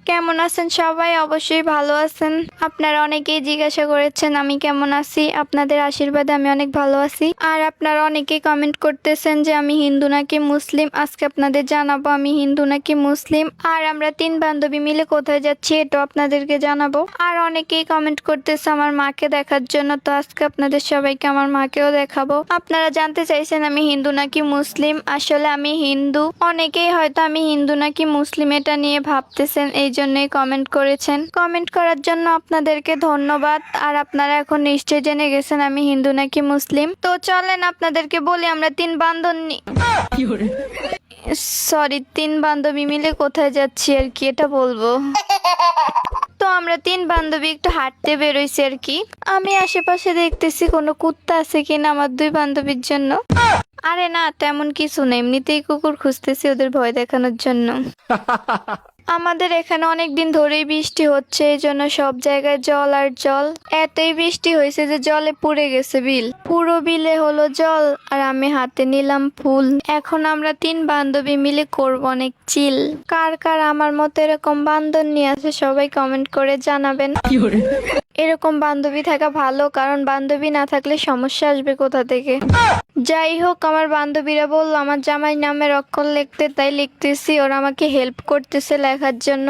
কেমন আছেন সবাই? অবশ্যই ভালো আছেন। আপনারা অনেকেই জিজ্ঞাসা করেছেন আমি কেমন আছি। আপনাদের আশীর্বাদে আমি অনেক ভালো আছি। আর আপনারা অনেকেই কমেন্ট করতেছেন যে আমি হিন্দু নাকি মুসলিম। আজকে আপনাদের জানাবো আমি হিন্দু নাকি মুসলিম। আর আমরা 3 বান্ধবী মিলে কোথায় যাচ্ছি এটাও আপনাদেরকে জানাবো। আর অনেকেই কমেন্ট করতেছে আমার মাকে দেখার জন্য, তো আজকে আপনাদের সবাইকে আমার মাকেও দেখাবো। আপনারা জানতে চাইছেন আমি হিন্দু নাকি মুসলিম। আসলে আমি হিন্দু। অনেকেই হয়তো আমি হিন্দু নাকি মুসলিম এটা নিয়ে ভাবতেছেন, এই জন্যই কমেন্ট করেছেন। কমেন্ট করার জন্য আপনাদেরকে ধন্যবাদ। আর আপনারা এখন নিশ্চয় জেনে গেছেন আমি হিন্দু নাকি মুসলিম। তো চলেন আপনাদেরকে বলি আমরা 3 বান্ধবী সরি 3 বান্ধবী মিলে কোথায় যাচ্ছি আর কি এটা বলবো। তো আমরা 3 বান্ধবী একটু হাঁটতে বেরোইছি আর কি। আমি আশেপাশে দেখতেছি কোনো কুত্তা আছে কিনা আমার 2 বান্ধবীর জন্য। আরে না, তেমন কিছু না, এমনিতেই কুকুর খুঁজতেছি ওদের ভয় দেখানোর জন্য। আমাদের এখানে অনেক দিন ধরেই বৃষ্টি হচ্ছে, এই জন্য সব জায়গায় জল আর জল। এতই বৃষ্টি হয়েছে যে জলে পুড়ে গেছে বিল। পুরো বিলে হলো জল আর আমি হাতে নিলাম ফুল। এখন আমরা 3 বান্ধবী মিলে করব অনেক চিল। কার কার আমার মতো এরকম বান্ধব নিয়ে আছে সবাই কমেন্ট করে জানাবেন। এরকম বান্ধবী থাকা ভালো, কারণ বান্ধবী না থাকলে সমস্যা আসবে কোথা থেকে। যাই হোক, আমার বান্ধবীরা বললো আমার জামাই নামের অক্ষর লিখতে, তাই লিখতেছি। ওরা আমাকে হেল্প করতেছে লেখার জন্য।